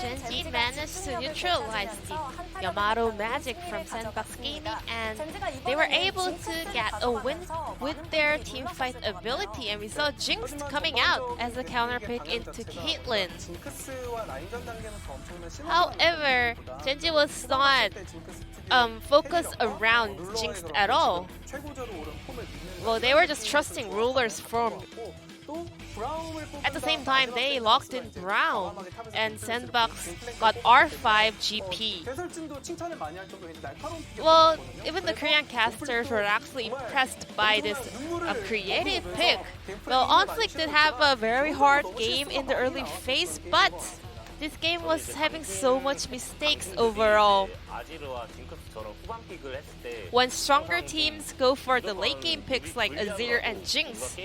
Gen.G managed to neutralize the Yamato magic from SANDBOX Gaming, and they were able to get a win with their teamfight ability, and we saw Jinx coming out as a counter pick into Caitlyn. However, Gen.G was not focused around Jinx at all. Well, they were just trusting Ruler's form. At the same time, they locked in Braum, and SANDBOX got R5 GP. Well, even the Korean casters were actually impressed by this creative pick. Well, OnFlick did have a very hard game in the early phase, but this game was having so much mistakes overall. When stronger teams go for the late game picks like Azir and Jinx,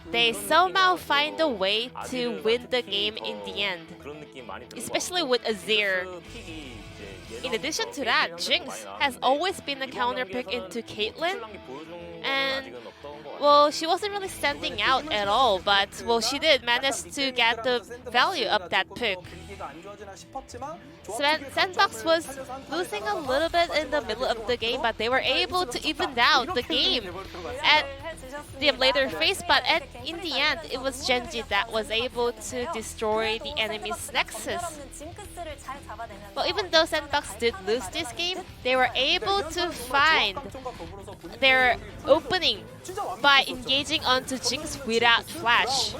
they somehow find a way to win the game in the end, especially with Azir. In addition to that, Jinx has always been a counter pick into Caitlyn, and well, she wasn't really standing out at all, but well, she did manage to get the value of that pick. SANDBOX was losing a little bit in the middle of the game, but they were able to even out the game at the later phase. But in the end, it was Gen.G that was able to destroy the enemy's Nexus. Well, even though SANDBOX did lose this game, they were able to find their opening by engaging onto Jinx without flash.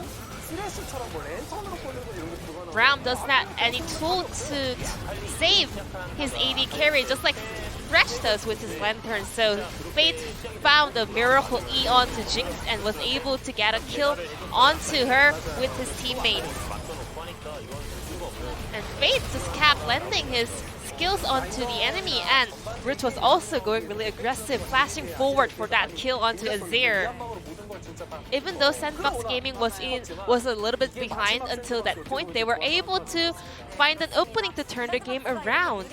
Braum does not have any tool to save his AD carry, just like Thresh does with his Lantern. So Fate found a miracle E onto Jinx and was able to get a kill onto her with his teammates. And Fate just kept landing his skills onto the enemy, and Root was also going really aggressive, flashing forward for that kill onto Azir. Even though SANDBOX Gaming was a little bit behind until that point, they were able to find an opening to turn the game around.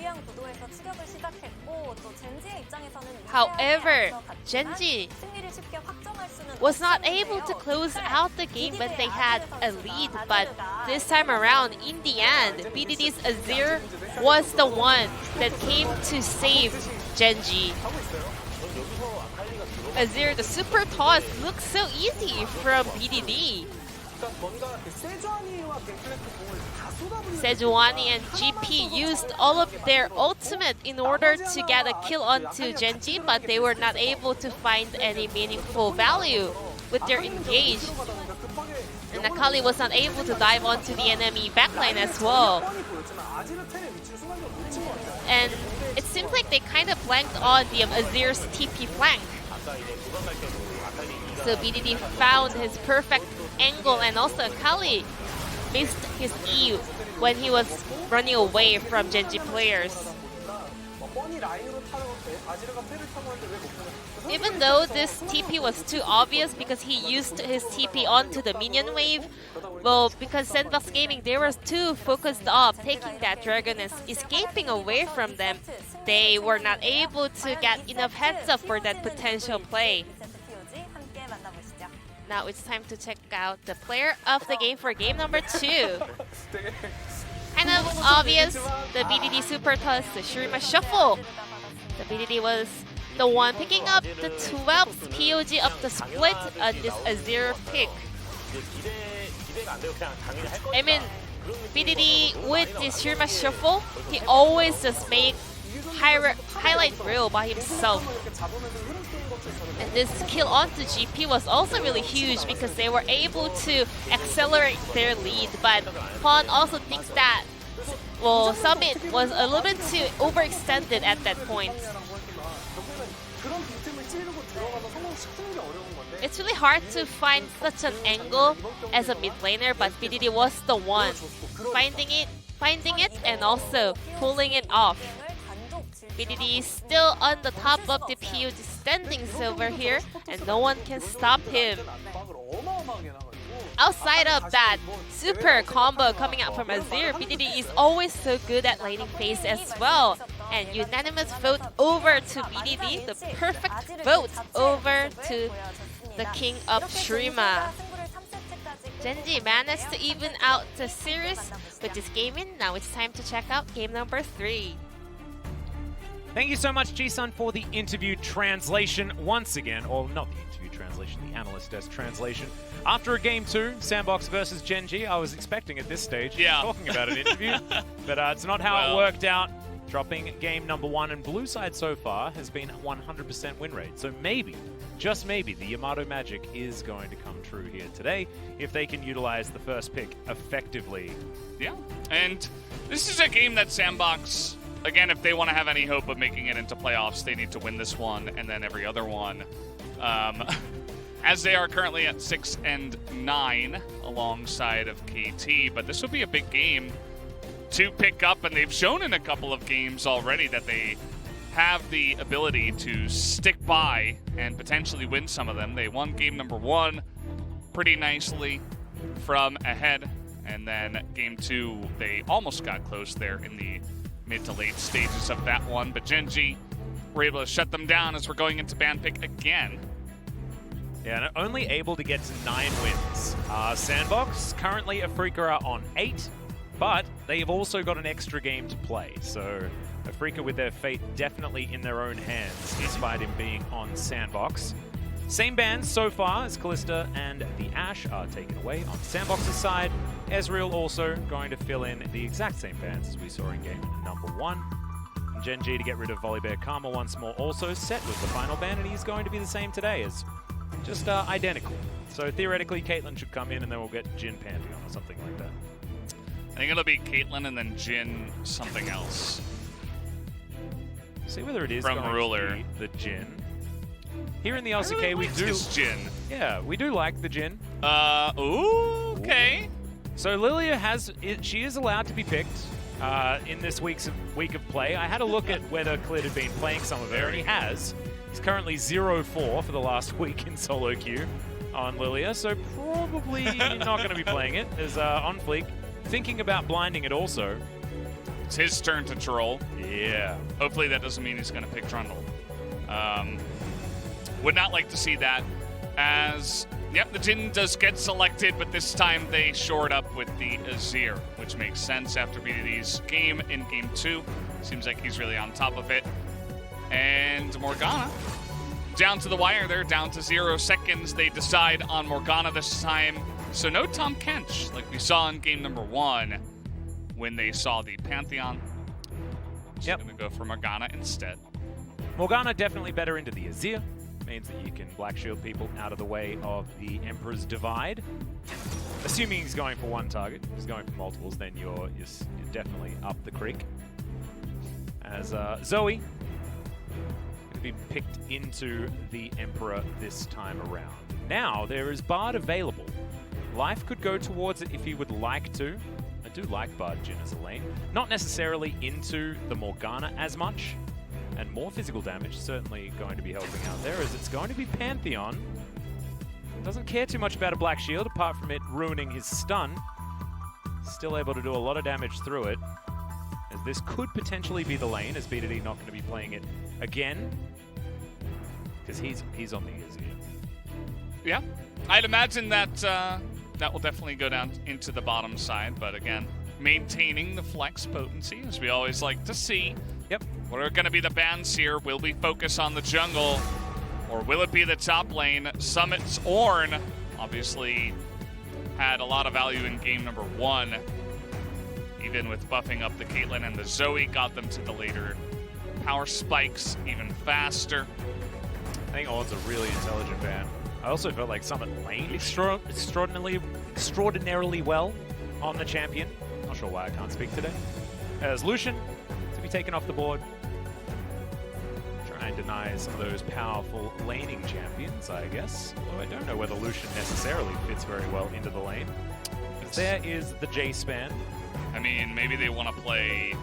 However, Gen.G was not able to close out the game when they had a lead, but this time around, in the end, BDD's Azir was the one that came to save Gen.G. Azir, the super toss looks so easy from BDD. Sejuani and GP used all of their ultimate in order to get a kill onto Gen.G, but they were not able to find any meaningful value with their engage. And Akali was not able to dive onto the enemy backline as well. And it seems like they kind of blanked on the Azir's TP flank. So BDD found his perfect angle, and also Akali missed his E when he was running away from Gen.G players. Even though this TP was too obvious because he used his TP onto the minion wave, well, because SANDBOX Gaming, they were too focused on taking that dragon and escaping away from them, they were not able to get enough heads up for that potential play. Now it's time to check out the player of the game for game number 2. Kind of obvious, the BDD Super Toss, the Shurima Shuffle. The BDD was the one picking up the 12th POG of the split on this Azir pick. I mean, BDD with this Shurima Shuffle, he always just make highlight reel by himself. And this kill onto GP was also really huge because they were able to accelerate their lead. But Pon also thinks that, well, Summit was a little bit too overextended at that point. It's really hard to find such an angle as a mid laner, but BDD was the one finding it and also pulling it off. BDD is still on the top of the POG standings over here, and no one can stop him. Outside of that super combo coming out from Azir, BDD is always so good at laning phase as well. And unanimous vote over to BDD, the perfect vote over to the king of Shurima. Gen.G managed to even out the series with this game in. Now it's time to check out game number 3. Thank you so much, Ji-sun, for the interview translation once again. Or not the interview translation, the analyst desk translation. After a game 2, SANDBOX versus Gen.G, I was expecting at this stage talking about an interview, but it's not how it worked out. Dropping game number 1, and blue side so far has been 100% win rate. So maybe, just maybe, the Yamato magic is going to come true here today if they can utilize the first pick effectively. Yeah, and this is a game that SANDBOX, again, if they want to have any hope of making it into playoffs, they need to win this one and then every other one. As they are currently at 6-9 alongside of KT, but this will be a big game to pick up, and they've shown in a couple of games already that they have the ability to stick by and potentially win some of them. They won game number 1 pretty nicely from ahead, and then game 2, they almost got close there in the mid to late stages of that one, but Gen.G were able to shut them down as we're going into ban pick again. Yeah, and only able to get to 9 wins. SANDBOX currently Afrika are on 8, but they've also got an extra game to play. So Afrika with their fate definitely in their own hands, despite him being on SANDBOX. Same bans so far as Kalista and the Ashe are taken away on SANDBOX's side. Ezreal also going to fill in the exact same bans as we saw in game number 1. Gen.G to get rid of Volibear Karma once more also set with the final ban, and he's going to be the same today as just identical. So theoretically, Caitlyn should come in and then we'll get Jin Pantheon or something like that. I think it'll be Caitlyn and then Jin something else. See whether it is from going Ruler. to be the Jin. Here in the LCK we do Jin. Yeah, we do like the Jin. Ooh, okay. So Lilia she is allowed to be picked in this week of play. I had a look at whether Clit had been playing some of her, and he has. He's currently 0-4 for the last week in solo queue on Lilia, so probably not going to be playing it. As on Fleek thinking about blinding it also. It's his turn to troll. Yeah. Hopefully that doesn't mean he's going to pick Trundle. Would not like to see that. As, yep, the Jin does get selected, but this time they shored up with the Azir, which makes sense after BDD's game in game 2. Seems like he's really on top of it. And Morgana, down to the wire there, down to 0 seconds. They decide on Morgana this time. So no Tom Kench, like we saw in game number 1 when they saw the Pantheon. Just going to go for Morgana instead. Morgana definitely better into the Azir. Means that you can Black Shield people out of the way of the Emperor's Divide. Assuming he's going for one target. If he's going for multiples, then you're definitely up the creek. As Zoe going to be picked into the Emperor this time around. Now, there is Bard available. Life could go towards it if he would like to. I do like Bard Jin as a lane. Not necessarily into the Morgana as much. And more physical damage certainly going to be helping out there, as it's going to be Pantheon. Doesn't care too much about a Black Shield, apart from it ruining his stun. Still able to do a lot of damage through it, as this could potentially be the lane, as BDD not going to be playing it again, because he's on the Azir. Yeah, I'd imagine that that will definitely go down into the bottom side, but again, maintaining the flex potency, as we always like to see. Yep. What are going to be the bans here? Will we focus on the jungle, or will it be the top lane? Summit's Ornn obviously had a lot of value in game number 1. Even with buffing up the Caitlyn and the Zoe, got them to the later power spikes even faster. I think Ornn's a really intelligent ban. I also felt like Summit laned extraordinarily well on the champion. Not sure why I can't speak today. As Lucian to be taken off the board. Try and deny some of those powerful laning champions, I guess. Although I don't know whether Lucian necessarily fits very well into the lane. There is the Jace ban. I mean, maybe they want to play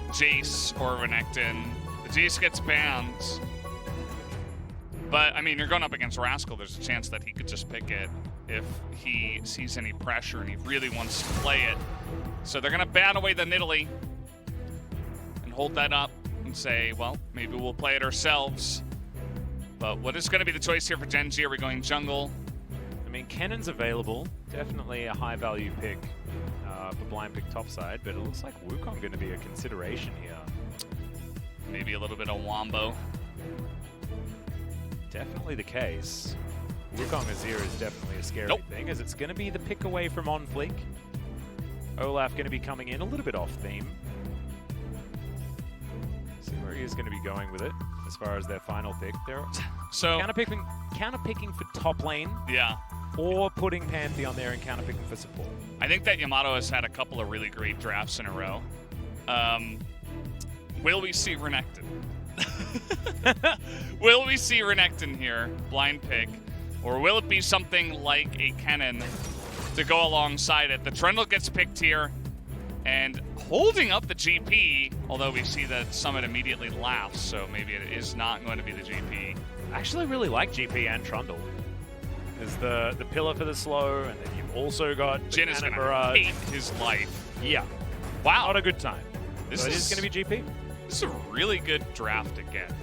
Jace or Renekton. The Jace gets banned. But, I mean, you're going up against Rascal. There's a chance that he could just pick it if he sees any pressure and he really wants to play it. So they're going to ban away the Nidalee and hold that up and say, well, maybe we'll play it ourselves. But what is going to be the choice here for Gen.G? Are we going jungle? I mean, Kennen's available. Definitely a high value pick for blind pick topside, but it looks like Wukong going to be a consideration here. Maybe a little bit of Wombo. Definitely the case. Wukong Azir is definitely a scary thing, as it's going to be the pick away from On Fleek. Olaf going to be coming in a little bit off theme. See where he is going to be going with it as far as their final pick. They're counter-picking for top lane. Yeah. Or putting Pantheon there and counter-picking for support. I think that Yamato has had a couple of really great drafts in a row. Will we see Renekton? Will we see Renekton here, blind pick? Or will it be something like a Kennen to go alongside it? The Trundle gets picked here, and holding up the GP, although we see that Summit immediately laughs, so maybe it is not going to be the GP. I actually really like GP and Trundle. There's the pillar for the slow, and then you've also got Jin is going to hate his life. Yeah. Wow. Not a good time. This is going to be GP. This is a really good draft again.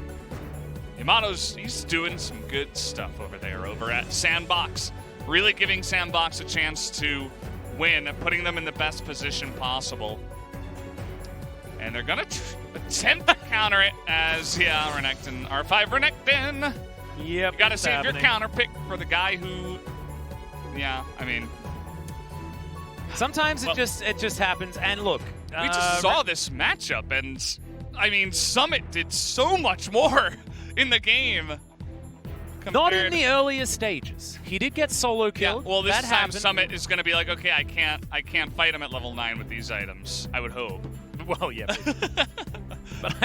He's doing some good stuff over there, over at SANDBOX. Really giving SANDBOX a chance to win, putting them in the best position possible. And they're going to attempt to counter it as, Renekton, R5 Renekton. Yep. You got to save your counter pick for the guy who, sometimes it just happens. And look, we just saw this matchup, and Summit did so much more in the game. Not in the earlier stages. He did get solo killed. Yeah, well, this time happened. Summit is going to be like, okay, I can't fight him at level 9 with these items. I would hope. Well, yeah. But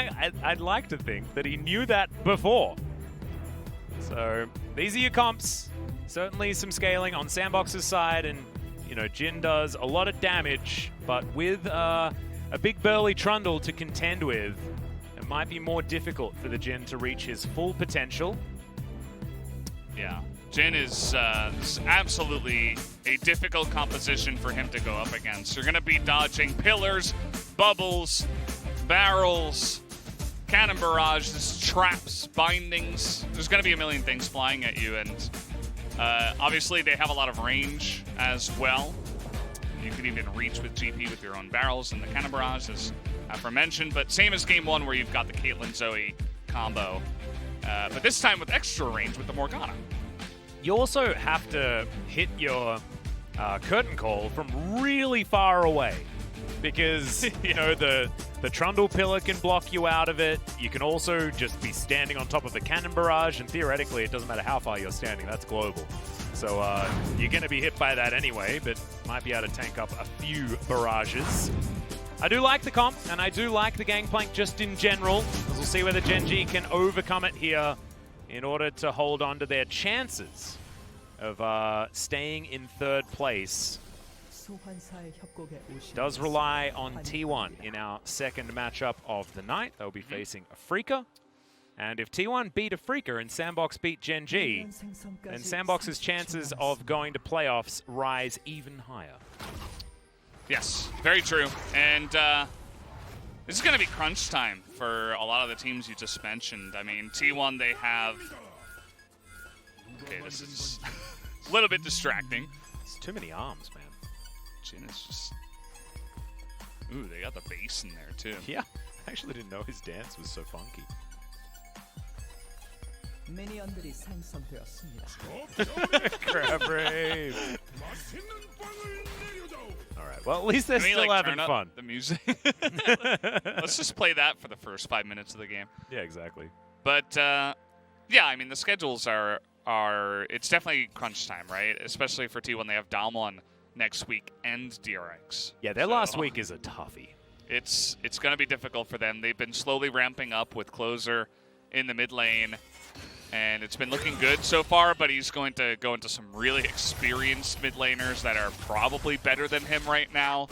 I'd like to think that he knew that before. So these are your comps. Certainly some scaling on SANDBOX's side, and Jin does a lot of damage, but with a big burly Trundle to contend with, it might be more difficult for the Jin to reach his full potential. Yeah, Jin is absolutely a difficult composition for him to go up against. You're going to be dodging pillars, bubbles, barrels, cannon barrages, traps, bindings. There's going to be a million things flying at you, and obviously they have a lot of range as well. You could even reach with GP with your own barrels and the cannon barrage, as aforementioned, but same as game 1 where you've got the Caitlyn Zoe combo. But this time with extra range with the Morgana. You also have to hit your curtain call from really far away, because the Trundle pillar can block you out of it. You can also just be standing on top of the cannon barrage, and theoretically it doesn't matter how far you're standing, that's global. So you're going to be hit by that anyway, but might be able to tank up a few barrages. I do like the comp, and I do like the Gangplank just in general, as we'll see whether Gen.G can overcome it here in order to hold on to their chances of staying in 3rd place. Does rely on T1 in our second matchup of the night. They'll be facing Afrika. And if T1 beat Afrika and SANDBOX beat Gen.G, then SANDBOX's chances of going to playoffs rise even higher. Yes, very true. And this is going to be crunch time for a lot of the teams you just mentioned. T1, they have... Okay, this is a little bit distracting. It's too many arms, man. Jin is just... Ooh, they got the bass in there, too. Yeah, I actually didn't know his dance was so funky. Crab rave. Alright, well, at least they're still having fun. The music. Let's just play that for the first 5 minutes of the game. Yeah, exactly. But, the schedules are it's definitely crunch time, right? Especially for T1, they have Dalmon next week and DRX. Yeah, their last week is a toughie. It's going to be difficult for them. They've been slowly ramping up with Closer in the mid lane, and it's been looking good so far, but he's going to go into some really experienced mid laners that are probably better than him right now,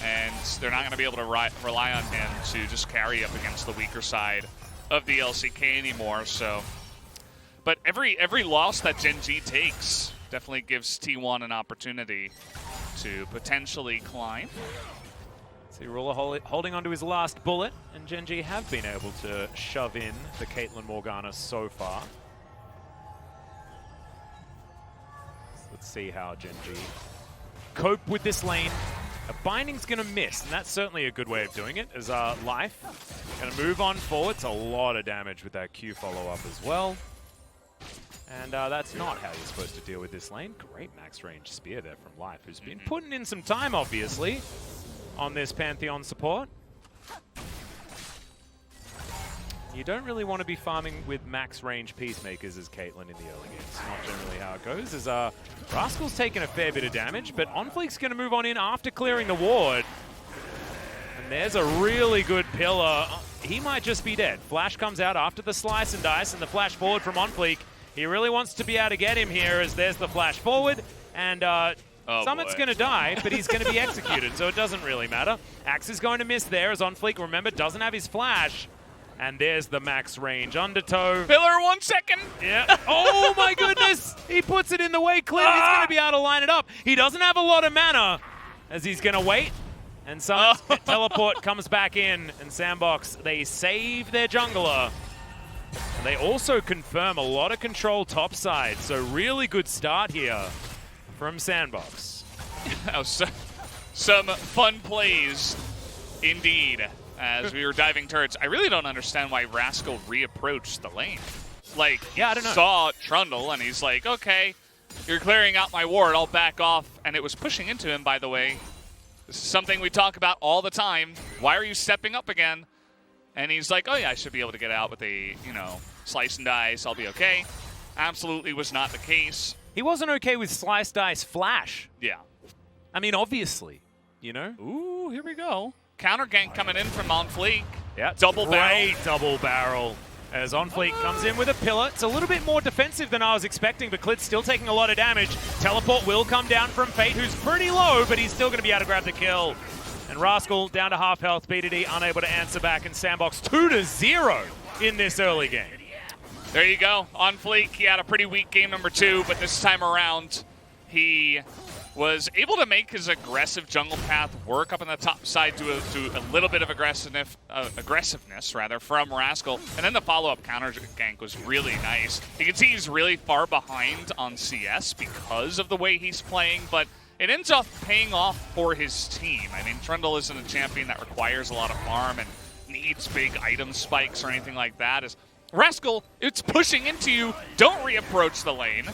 and they're not going to be able to rely on him to just carry up against the weaker side of the LCK anymore. So, but every loss that Gen.G takes definitely gives T1 an opportunity to potentially climb. See Ruler holding onto his last bullet, and Gen.G have been able to shove in the Caitlyn Morgana so far. Let's see how Gen.G cope with this lane. A binding's going to miss, and that's certainly a good way of doing it, as Life going to move on forward. It's a lot of damage with that Q follow-up as well. And that's not how you're supposed to deal with this lane. Great max range spear there from Life, who's been putting in some time, obviously, on this Pantheon support. You don't really want to be farming with max range peacemakers as Caitlyn in the early game. It's not generally how it goes. As Rascal's taken a fair bit of damage, but OnFleek's going to move on in after clearing the ward. And there's a really good pillar. He might just be dead. Flash comes out after the slice and dice and the flash forward from OnFleek. He really wants to be able to get him here, as there's the flash forward. And Summit's going to die, but he's going to be executed, so it doesn't really matter. Axe is going to miss there, as OnFleek, remember, doesn't have his flash. And there's the max range undertow. Pillar 1 second. Yeah. Oh my goodness! He puts it in the way clear. He's going to be able to line it up. He doesn't have a lot of mana, as he's going to wait. And Summit's teleport comes back in, and SANDBOX, they save their jungler. And they also confirm a lot of control topside. So really good start here from SANDBOX. Some fun plays indeed. As we were diving turrets, I really don't understand why Rascal reapproached the lane. Like, yeah, I don't know. Saw Trundle, and he's like, okay, you're clearing out my ward, I'll back off. And it was pushing into him, by the way. This is something we talk about all the time. Why are you stepping up again? And he's like, oh yeah, I should be able to get out with a, slice and dice, I'll be okay. Absolutely was not the case. He wasn't okay with slice dice flash. Yeah. I mean, obviously, Ooh, here we go. Counter gank coming in from OnFleek. Yeah, double barrel. Great double barrel. As OnFleek comes in with a pillar. It's a little bit more defensive than I was expecting, but Klid's still taking a lot of damage. Teleport will come down from Fate, who's pretty low, but he's still going to be able to grab the kill. And Rascal down to half health. BDD unable to answer back, and SANDBOX 2-0 in this early game. There you go. OnFleek, he had a pretty weak game number 2, but this time around, he was able to make his aggressive jungle path work up on the top side to a little bit of aggressiveness from Rascal. And then the follow-up counter gank was really nice. You can see he's really far behind on CS because of the way he's playing, but it ends up paying off for his team. I mean, Trundle isn't a champion that requires a lot of farm and needs big item spikes or anything like that. As Rascal, it's pushing into you. Don't reapproach the lane.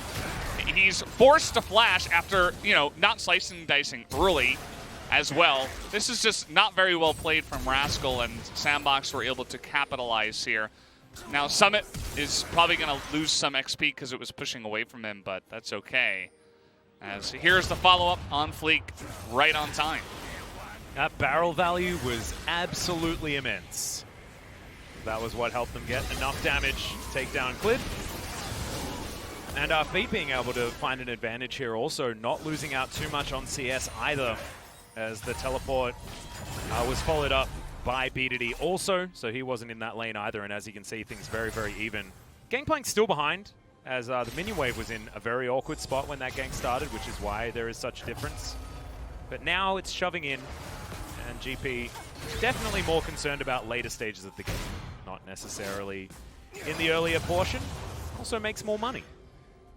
He's forced to flash after, not slicing and dicing early as well. This is just not very well played from Rascal, and SANDBOX were able to capitalize here. Now, Summit is probably going to lose some XP because it was pushing away from him, but that's okay. As here's the follow-up on OnFleek right on time. That barrel value was absolutely immense. That was what helped them get enough damage to take down Klid. And Fate being able to find an advantage here, also not losing out too much on CS either, as the teleport was followed up by BDD also, so he wasn't in that lane either, and as you can see, things very, very even. Gangplank's still behind, as the minion wave was in a very awkward spot when that gank started, which is why there is such difference. But now it's shoving in, and GP definitely more concerned about later stages of the game, not necessarily in the earlier portion. Also makes more money,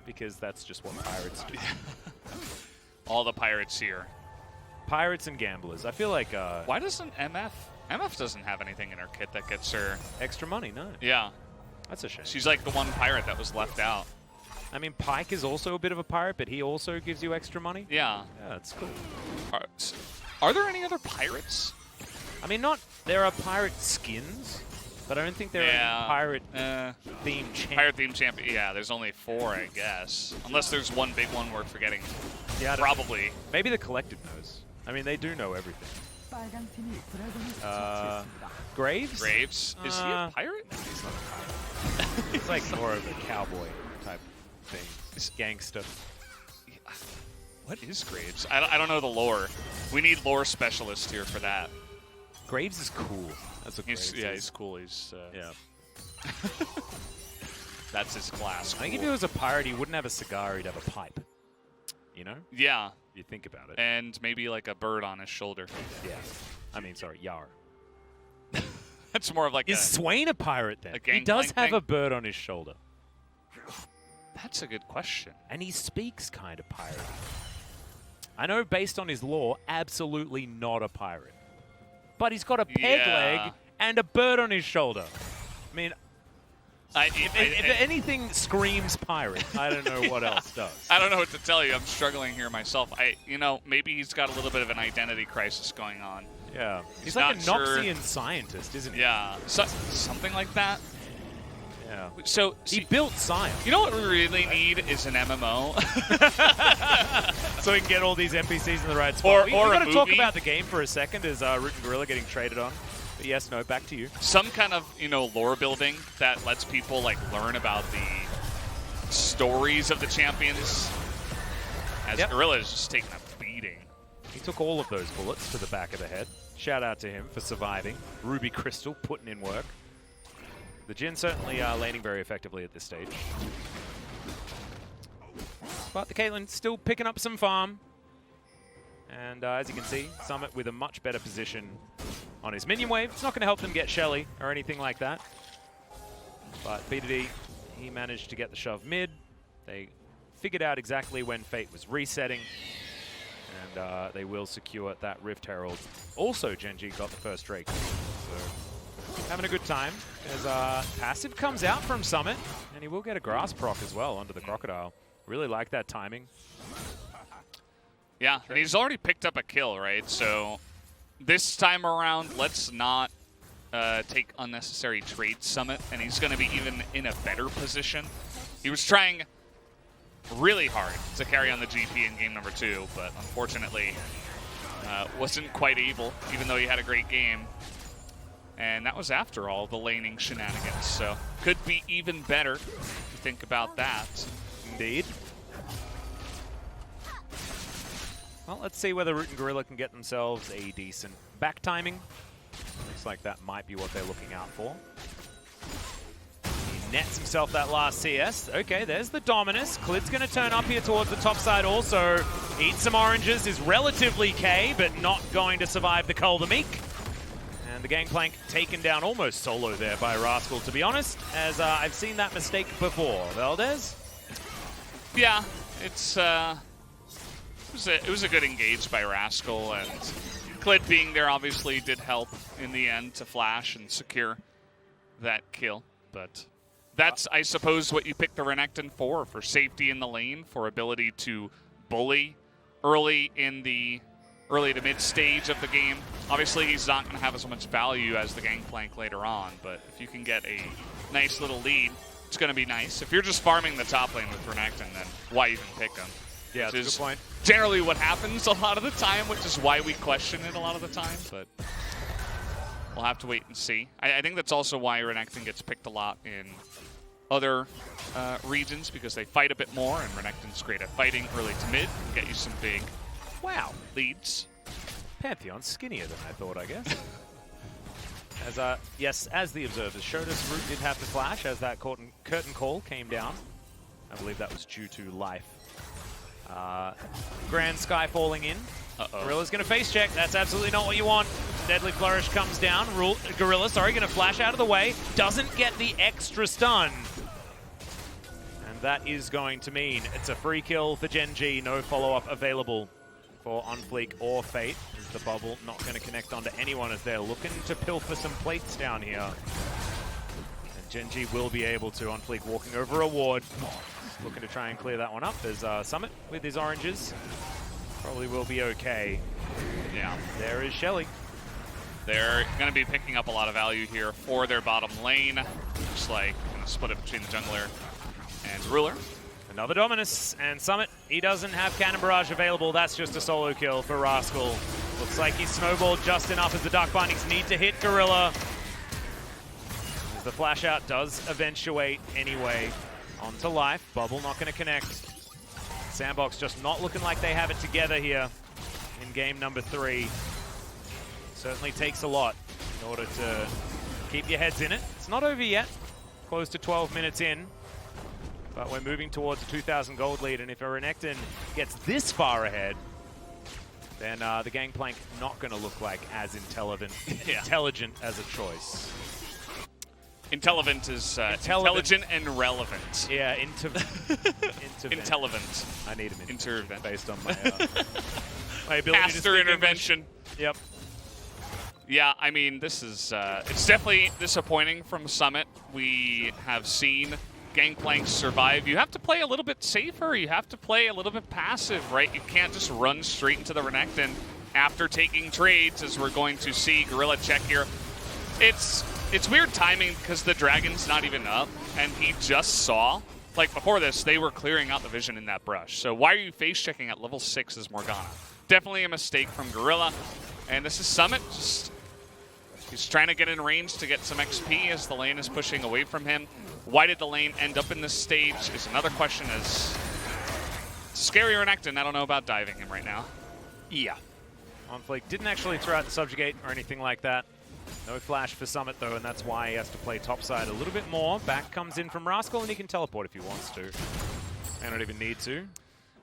because that's just what pirates do. All the pirates here. Pirates and gamblers. I feel like... Why doesn't MF? MF doesn't have anything in her kit that gets her... Extra money, no. Yeah. That's a shame. She's like the one pirate that was left out. I mean, Pyke is also a bit of a pirate, but he also gives you extra money. Yeah. Yeah, that's cool. Are there any other pirates? I mean, there are pirate skins, but I don't think there are any pirate-themed champions. Pirate-themed champion, yeah, there's only 4, I guess. Unless there's one big one we're forgetting. Yeah, probably. Maybe the collective knows. I mean, they do know everything. Graves? Graves? Is he a pirate? No, he's not a pirate. He's like more of a cowboy type thing. This gangster. What is Graves? I don't know the lore. We need lore specialists here for that. Graves is cool. That's what Graves is. Yeah, he's cool. He's yeah. That's his class. I think if he was a pirate, he wouldn't have a cigar. He'd have a pipe. You know? Yeah. You think about it. And maybe like a bird on his shoulder. Yeah. I mean, sorry, Yar. That's more of like Is Swain a pirate then? He does have a bird on his shoulder. That's a good question. And he speaks kind of pirate. I know based on his lore, absolutely not a pirate. But he's got a peg leg and a bird on his shoulder. I mean, if anything screams pirate, I don't know what else does. I don't know what to tell you. I'm struggling here myself. You know, maybe he's got a little bit of an identity crisis going on. Yeah. He's like a Noxian scientist, isn't he? Yeah. Something like that. Yeah. So he built science. You know what we really need is an MMO. So we can get all these NPCs in the right spot. Or we got a to talk movie. about the game for a second as Root and Gorilla getting traded on. But yes, no, back to you. Some kind of, you know, lore building that lets people like learn about the stories of the champions. As Gorilla is just taking a beating. He took all of those bullets to the back of the head. Shout out to him for surviving. Ruby Crystal putting in work. The Jin certainly laning very effectively at this stage. But the Caitlyn still picking up some farm. And as you can see, Summit with a much better position on his minion wave. It's not going to help them get Shelly or anything like that. But BDD, he managed to get the shove mid. They figured out exactly when Fate was resetting. And they will secure that Rift Herald. Also, Gen.G got the first Drake. So having a good time as passive comes out from Summit. And he will get a grass proc as well onto the Crocodile. Really like that timing. Yeah, and he's already picked up a kill, right? So this time around, let's not take unnecessary trade Summit, and he's going to be even in a better position. He was trying really hard to carry on the GP in game number 2, but unfortunately wasn't quite able, even though he had a great game. And that was after all the laning shenanigans, so could be even better if you think about that. Indeed. Well, let's see whether Root and Gorilla can get themselves a decent back timing. Looks like that might be what they're looking out for. He nets himself that last CS. Okay, there's the Dominus. Clid's going to turn up here towards the top side also. Eat some oranges is relatively K, but not going to survive the Cull the Meek. And the Gangplank taken down almost solo there by Rascal, to be honest, as I've seen that mistake before. Valdez? Yeah, it's... It was a good engage by Rascal, and Clid being there obviously did help in the end to flash and secure that kill. But that's, I suppose, what you pick the Renekton for safety in the lane, for ability to bully early to mid stage of the game. Obviously, he's not going to have as much value as the Gangplank later on, but if you can get a nice little lead, it's going to be nice. If you're just farming the top lane with Renekton, then why even pick him? Yeah, that's a good point. Generally what happens a lot of the time, which is why we question it a lot of the time, but we'll have to wait and see. I think that's also why Renekton gets picked a lot in other regions, because they fight a bit more, and Renekton's great at fighting early to mid and get you some big leads. Pantheon's skinnier than I thought, I guess. Yes, as the observers showed us, Root did have to flash as that curtain call came down. I believe that was due to life. Grand Sky falling in. Gorilla's going to face check. That's absolutely not what you want. Deadly Flourish comes down. Gorilla, going to flash out of the way. Doesn't get the extra stun. And that is going to mean it's a free kill for Gen.G. No follow-up available for OnFleek or Fate. The bubble not going to connect onto anyone as they're looking to pilfer some plates down here. And Gen.G will be able to. OnFleek walking over a ward. Looking to try and clear that one up. There's Summit with his oranges. Probably will be okay. Yeah, there is Shelly. They're going to be picking up a lot of value here for their bottom lane. Just like going to split it between the jungler and Ruler. Another Dominus, and Summit, he doesn't have Cannon Barrage available. That's just a solo kill for Rascal. Looks like he's snowballed just enough as the Dark Bindings need to hit Gorilla. As the flash out does eventuate anyway. Onto life. Bubble not going to connect. SANDBOX just not looking like they have it together here in game number 3. Certainly takes a lot in order to keep your heads in it. It's not over yet. Close to 12 minutes in. But we're moving towards a 2,000 gold lead, and if a Renekton gets this far ahead, then the Gangplank not going to look like as intelligent as a choice. Intelligent is intelligent and relevant. Yeah, Intelligent. I need an Intervent. based on my, my ability to Pastor speak intervention. English. Yep. Yeah, I mean, this is it's definitely disappointing from Summit. We have seen Gangplank survive. You have to play a little bit safer. You have to play a little bit passive, right? You can't just run straight into the Renekton after taking trades, as we're going to see Gorilla check here. It's weird timing because the Dragon's not even up, and he just saw, like before this, they were clearing out the vision in that brush. So why are you face checking at level 6 as Morgana? Definitely a mistake from Gorilla. And this is Summit, he's trying to get in range to get some XP as the lane is pushing away from him. Why did the lane end up in this stage is another question, as scary Renekton. I don't know about diving him right now. Yeah. Onflake didn't actually throw out the subjugate or anything like that. No flash for Summit though, and that's why he has to play topside a little bit more. Back comes in from Rascal, and he can teleport if he wants to. May not even need to.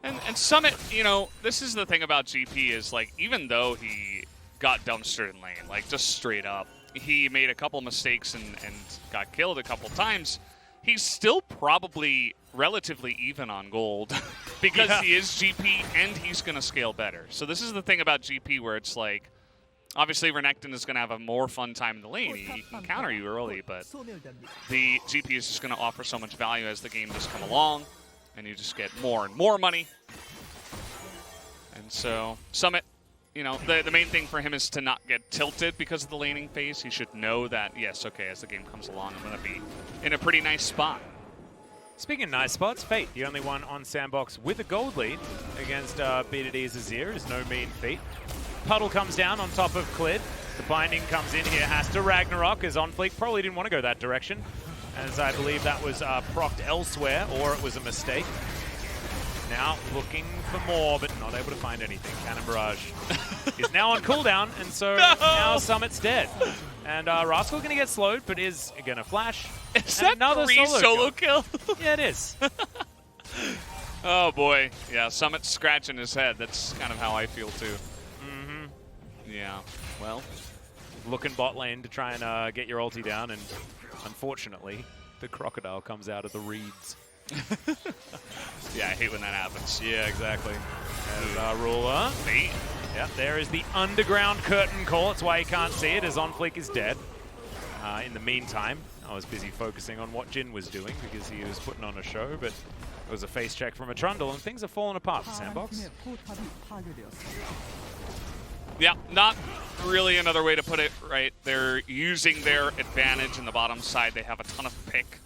And Summit, you know, this is the thing about GP is, like, even though he got dumpstered in lane, like, just straight up, he made a couple mistakes and got killed a couple times, he's still probably relatively even on gold because he is GP and he's going to scale better. So this is the thing about GP where it's like, obviously Renekton is going to have a more fun time in the lane. He can counter you early, but the GP is just going to offer so much value as the game just come along, and you just get more and more money. And so Summit, you know, the main thing for him is to not get tilted because of the laning phase. He should know that, yes, okay, as the game comes along, I'm going to be in a pretty nice spot. Speaking of nice spots, Fate, the only one on SANDBOX with a gold lead against B2D's Azir, is no mean feat. Puddle comes down on top of Clid. The binding comes in here, has to Ragnarok, as Onfleek probably didn't want to go that direction, as I believe that was procced elsewhere, or it was a mistake. Now looking for more, but not able to find anything. Cannon Barrage is now on cooldown, and so now Summit's dead. And Rascal going to get slowed, but is going to flash. Is that another free solo kill? Yeah, it is. Oh boy, yeah, Summit's scratching his head. That's kind of how I feel too. Yeah, well, looking bot lane to try and get your ulti down, and unfortunately, the crocodile comes out of the reeds. Yeah, I hate when that happens. Yeah, exactly. And Ruler. Mate. Yeah, there is the underground curtain call. That's why you can't see it, as Onfleek is dead. In the meantime, I was busy focusing on what Jin was doing because he was putting on a show, but it was a face check from a Trundle, and things are falling apart for SANDBOX. Yeah, not really another way to put it, right? They're using their advantage in the bottom side. They have a ton of pick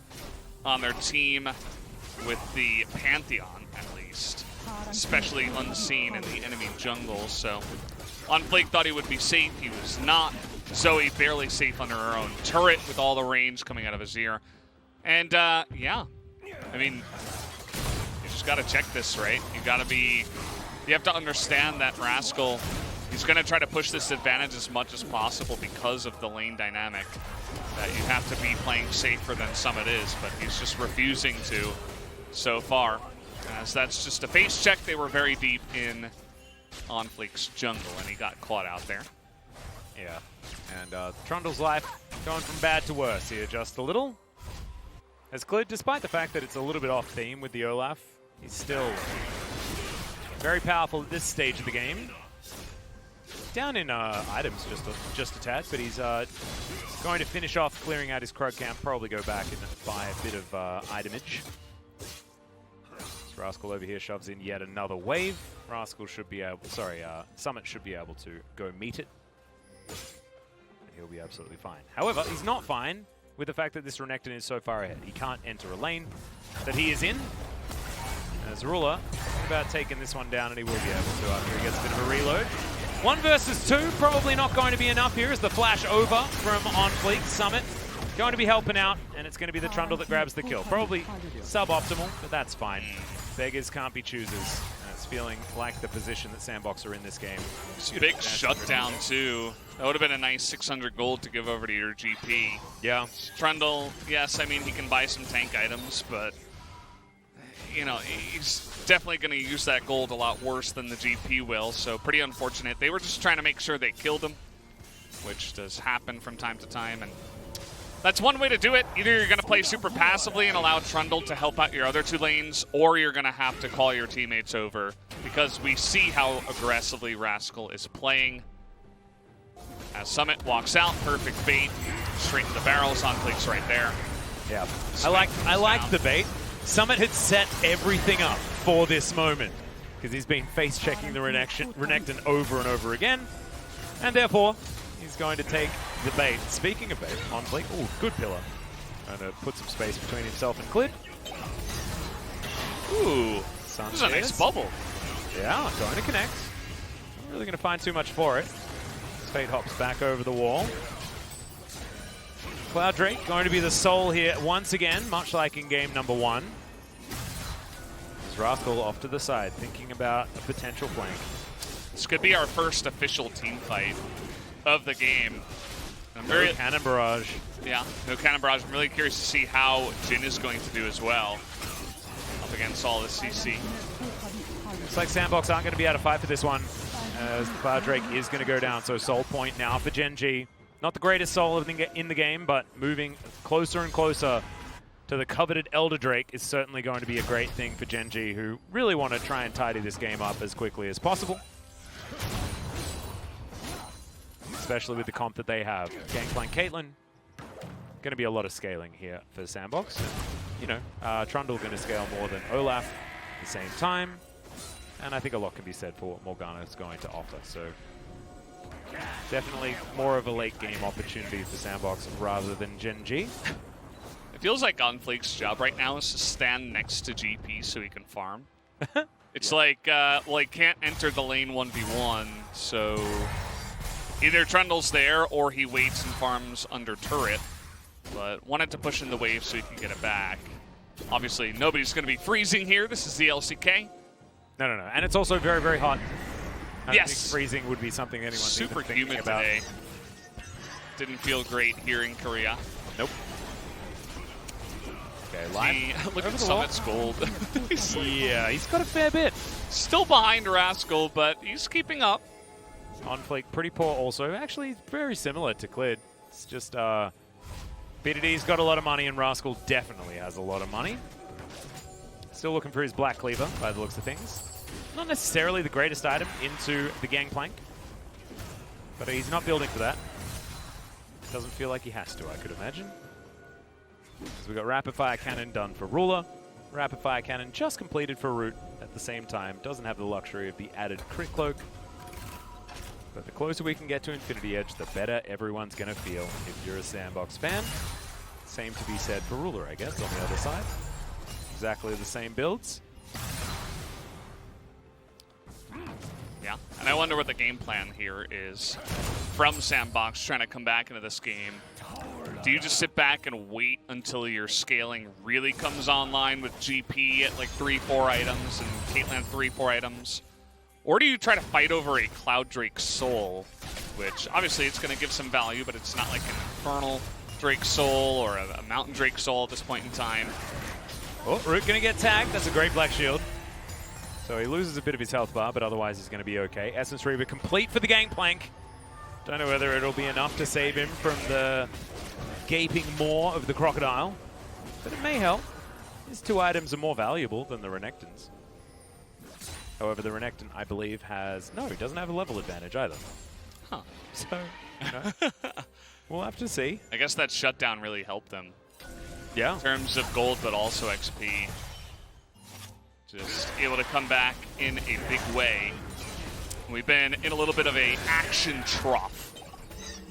on their team with the Pantheon, at least, especially unseen in the enemy jungle. So Onflake thought he would be safe. He was not. Zoe barely safe under her own turret with all the range coming out of his ear. And yeah, I mean, you just got to check this, right? You have to understand that Rascal, he's going to try to push this advantage as much as possible because of the lane dynamic. That you have to be playing safer than Summit is, but he's just refusing to so far. As that's just a face check. They were very deep in Onfleek's jungle, and he got caught out there. Yeah, and Trundle's life going from bad to worse here just a little. As Clid, despite the fact that it's a little bit off theme with the Olaf, he's still very powerful at this stage of the game. Down in items just a tad, but he's going to finish off clearing out his Krug camp, probably go back and buy a bit of itemage. Rascal over here shoves in yet another wave. Rascal should be able, Summit should be able to go meet it. And he'll be absolutely fine. However, he's not fine with the fact that this Renekton is so far ahead. He can't enter a lane that he is in. As Ruler, about taking this one down, and he will be able to after he gets a bit of a reload. 1 versus 2, probably not going to be enough here as the flash over from Onfleek. Summit going to be helping out, and it's going to be the Trundle that grabs the kill. Probably suboptimal, but that's fine. Beggars can't be choosers. And it's feeling like the position that SANDBOX are in this game. Big shutdown too. That would have been a nice 600 gold to give over to your GP. Yeah. Trundle, yes, I mean, he can buy some tank items, but you know, he's definitely going to use that gold a lot worse than the GP will, so pretty unfortunate. They were just trying to make sure they killed him, which does happen from time to time, and That's one way to do it. Either you're going to play super passively and allow Trundle to help out your other 2 lanes, or you're going to have to call your teammates over, because we see how aggressively Rascal is playing. As Summit walks out, perfect bait, straight to the barrels, on Fleek's right there. Yeah, I like the bait. Summit had set everything up for this moment, because he's been face-checking the Renekton over and over again, and therefore, he's going to take the bait. Speaking of bait, on Fleek, ooh, good pillar. Trying to put some space between himself and Clid. Ooh, this is a nice bubble. Yeah, going to connect. Not really going to find too much for it. Fate hops back over the wall. Cloud Drake going to be the soul here once again, much like in game number 1. There's Rascal off to the side, thinking about a potential flank. This could be our first official team fight of the game. I'm very cannon barrage. Yeah, no cannon barrage. I'm really curious to see how Jin is going to do as well up against all the CC. Looks like SANDBOX aren't going to be able to fight for this one, as the Cloud Drake is going to go down. So soul point now for Gen.G. Not the greatest soul in the game, but moving closer and closer to the coveted Elder Drake is certainly going to be a great thing for Gen.G, who really want to try and tidy this game up as quickly as possible. Especially with the comp that they have. Gangplank Caitlyn. Going to be a lot of scaling here for SANDBOX. You know, Trundle going to scale more than Olaf at the same time. And I think a lot can be said for what Morgana is going to offer. So definitely more of a late game opportunity for SANDBOX rather than Gen.G. It feels like Gunflake's job right now is to stand next to GP so he can farm. It's like, well, he can't enter the lane 1v1, so either Trundle's there or he waits and farms under turret, but wanted to push in the wave so he can get it back. Obviously, nobody's going to be freezing here. This is the LCK. No. And it's also very, very hot. I don't think Yes. freezing would be something anyone's Super even thinking humid about. today. Didn't feel great here in Korea. Nope. Okay, live. Look at Summit's gold. Yeah, he's got a fair bit. Still behind Rascal, but he's keeping up. On Fleek, pretty poor also. Actually, very similar to Clid. It's just, BDD's got a lot of money, and Rascal definitely has a lot of money. Still looking for his Black Cleaver, by the looks of things. Not necessarily the greatest item into the Gangplank, but he's not building for that. Doesn't feel like he has to, I could imagine. So we got Rapid Fire Cannon done for Ruler. Rapid Fire Cannon just completed for Root at the same time. Doesn't have the luxury of the added Crit Cloak. But the closer we can get to Infinity Edge, the better everyone's going to feel if you're a SANDBOX fan. Same to be said for Ruler, I guess, on the other side. Exactly the same builds. Yeah, and I wonder what the game plan here is from SANDBOX trying to come back into this game. Do you just sit back and wait until your scaling really comes online with GP at like 3-4 items and Caitlyn 3-4 items? Or do you try to fight over a Cloud Drake Soul, which obviously it's going to give some value, but it's not like an Infernal Drake Soul or a Mountain Drake Soul at this point in time. Oh, Root going to get tagged. That's a great Black Shield. So he loses a bit of his health bar, but otherwise he's going to be okay. Essence Reaver complete for the Gangplank. Don't know whether it'll be enough to save him from the gaping maw of the Crocodile, but it may help. His 2 items are more valuable than the Renekton's. However, the Renekton, I believe, has... No, he doesn't have a level advantage either. Huh. So, you know, we'll have to see. I guess that shutdown really helped them. Yeah. In terms of gold, but also XP. Just able to come back in a big way. We've been in a little bit of a action trough.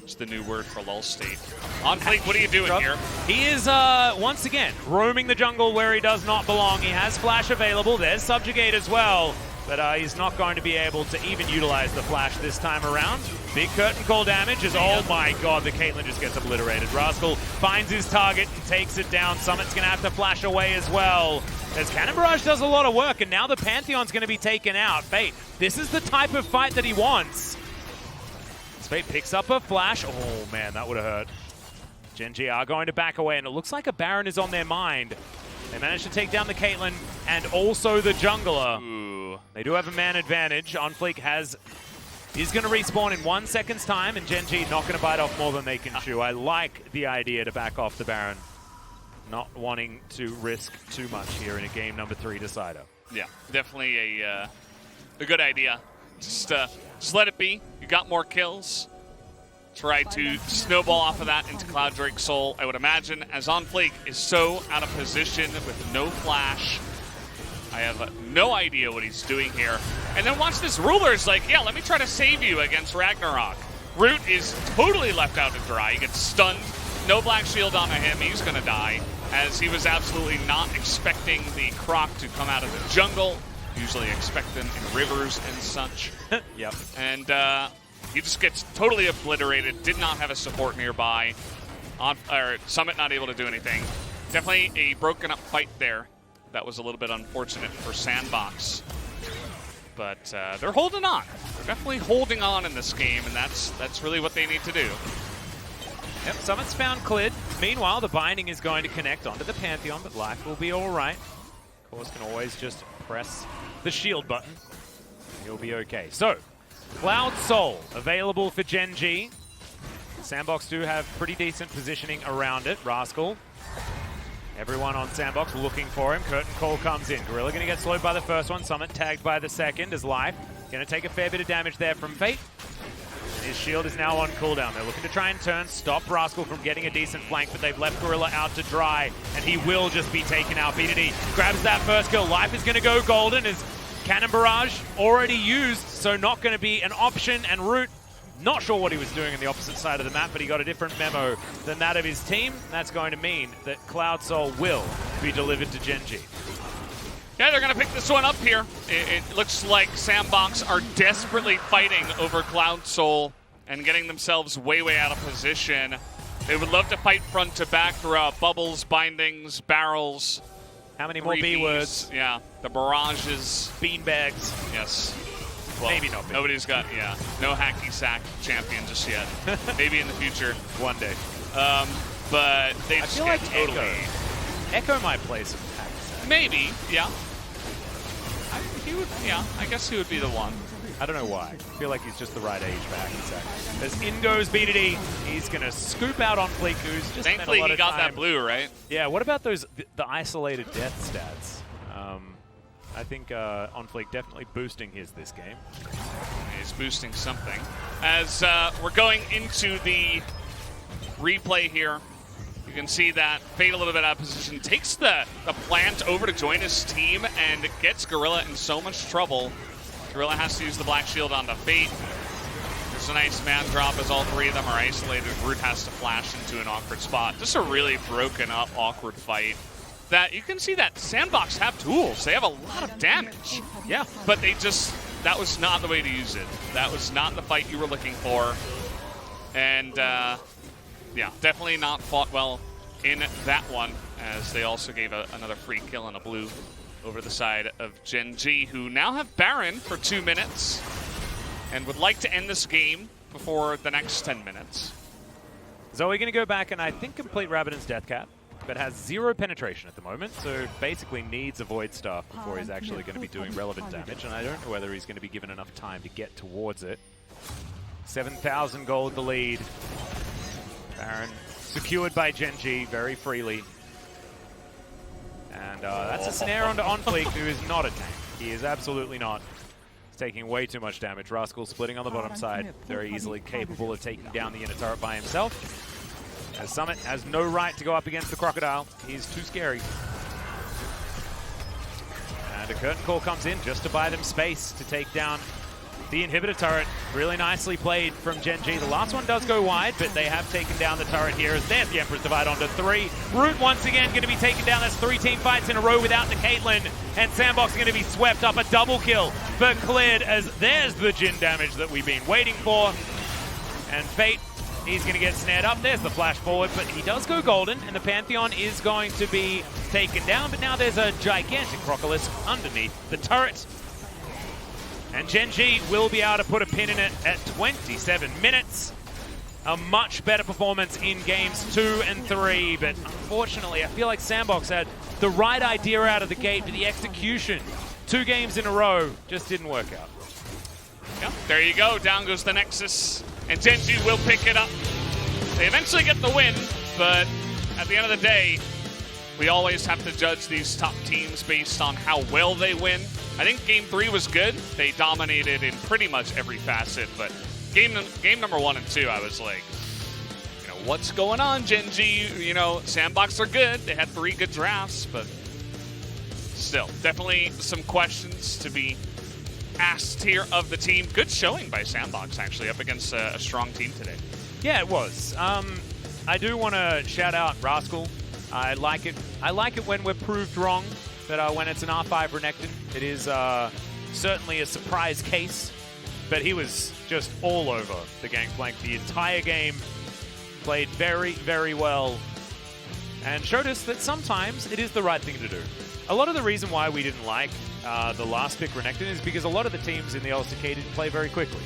It's the new word for lull state. On Fleek, what are you doing here? He is, once again, roaming the jungle where he does not belong. He has Flash available. There's Subjugate as well. But he's not going to be able to even utilize the Flash this time around. Big curtain call damage is, oh my god, the Caitlyn just gets obliterated. Rascal finds his target and takes it down. Summit's going to have to flash away as well. As Cannon Barrage does a lot of work, and now the Pantheon's going to be taken out. Fate, this is the type of fight that he wants. Fate picks up a flash. Oh man, that would have hurt. Gen.G are going to back away, and it looks like a Baron is on their mind. They managed to take down the Caitlyn and also the jungler. Ooh. They do have a man advantage. On Fleek has is going to respawn in 1 second's time, and Gen.G not going to bite off more than they can chew. I like the idea to back off the Baron, not wanting to risk too much here in a game number 3 decider. Yeah, definitely a good idea. Just let it be. You got more kills. Try to snowball off of that into Cloud Drake Soul. I would imagine, as OnFlake is so out of position with no flash, I have no idea what he's doing here. And then watch this. Ruler's like, yeah, let me try to save you against Ragnarok. Root is totally left out to dry. He gets stunned. No black shield on him. He's going to die, as he was absolutely not expecting the Croc to come out of the jungle. Usually expect them in rivers and such. Yep. And he just gets totally obliterated. Did not have a support nearby. Summit not able to do anything. Definitely a broken up fight there. That was a little bit unfortunate for SANDBOX. But they're holding on. They're definitely holding on in this game, and that's really what they need to do. Yep, Summit's found Clid. Meanwhile, the binding is going to connect onto the Pantheon, but life will be all right. Of course, can always just press the shield button. He'll be okay. So, Cloud Soul available for Gen.G. SANDBOX do have pretty decent positioning around it. Rascal. Everyone on SANDBOX looking for him. Curtain Call comes in. Gorilla going to get slowed by the first one. Summit tagged by the second as life. Going to take a fair bit of damage there from Fate. And his shield is now on cooldown. They're looking to try and turn, stop Rascal from getting a decent flank, but they've left Gorilla out to dry, and he will just be taken out. BDD grabs that first kill. Life is going to go golden as Cannon Barrage already used, so not going to be an option, and Root not sure what he was doing on the opposite side of the map, but he got a different memo than that of his team. That's going to mean that Cloud Soul will be delivered to Gen.G. Yeah, they're going to pick this one up here. It looks like SANDBOX are desperately fighting over Cloud Soul and getting themselves way, way out of position. They would love to fight front to back throughout bubbles, bindings, barrels. How many more B words? Yeah, the barrages. Beanbags. Yes. Well, maybe not. Nobody's got, no hacky sack champion just yet. Maybe in the future. One day. But they just feel get like totally... Echo might play some hacky sack. Maybe, yeah. I guess he would be the one. I don't know why. I feel like he's just the right age for hacky sack. As in goes BDD, he's going to scoop out OnFlake, who's just thankfully he got that blue, right? Yeah, what about those the isolated death stats? I think OnFlake definitely boosting his this game. He's boosting something. As we're going into the replay here, you can see that Fate a little bit out of position, takes the plant over to join his team, and gets Gorilla in so much trouble. Gorilla has to use the black shield onto Fate. There's a nice man drop as all three of them are isolated. Root has to flash into an awkward spot. Just a really broken up, awkward fight. That you can see that SANDBOX have tools. They have a lot of damage. Yeah, but that was not the way to use it. That was not the fight you were looking for. And yeah, definitely not fought well in that one, as they also gave another free kill and a blue over the side of Gen.G, who now have Baron for 2 minutes and would like to end this game before the next 10 minutes. Zoe going to go back and I think complete Rabbidan's Death Cap, but has 0 penetration at the moment, so basically needs a Void Staff before he's actually going to be doing relevant damage, and I don't know whether he's going to be given enough time to get towards it. 7,000 gold the lead. Baron secured by Gen.G very freely. And that's a snare onto OnFlake, who is not a tank. He is absolutely not. He's taking way too much damage. Rascal splitting on the bottom side, very easily capable of taking down the inner turret by himself. As Summit has no right to go up against the Crocodile. He's too scary. And a curtain call comes in just to buy them space to take down the inhibitor turret. Really nicely played from Gen.G. The last one does go wide, but they have taken down the turret here as there's the Emperor's Divide onto 3. Root once again going to be taken down. That's 3 team fights in a row without the Caitlyn. And SANDBOX is going to be swept up. A double kill for Cleared as there's the Jhin damage that we've been waiting for. And Fate, he's going to get snared up. There's the flash forward, but he does go golden, and the Pantheon is going to be taken down. But now there's a gigantic Crocolisk underneath the turret. And Gen.G will be able to put a pin in it at 27 minutes. A much better performance in games 2 and 3, but unfortunately, I feel like SANDBOX had the right idea out of the gate, but the execution, 2 games in a row, just didn't work out. Yeah, there you go. Down goes the Nexus, and Gen.G will pick it up. They eventually get the win, but at the end of the day, we always have to judge these top teams based on how well they win. I think Game 3 was good. They dominated in pretty much every facet, but game number 1 and 2, I was like, you know, what's going on, Gen.G? You know, SANDBOX are good. They had 3 good drafts, but still, definitely some questions to be asked here of the team. Good showing by SANDBOX, actually, up against a strong team today. Yeah, it was. I do want to shout out Rascal. I like it. I like it when we're proved wrong, but when it's an R5 Renekton, it is certainly a surprise case. But he was just all over the Gangplank the entire game. Played very, very well, and showed us that sometimes it is the right thing to do. A lot of the reason why we didn't like the last pick Renekton is because a lot of the teams in the LCK didn't play very quickly,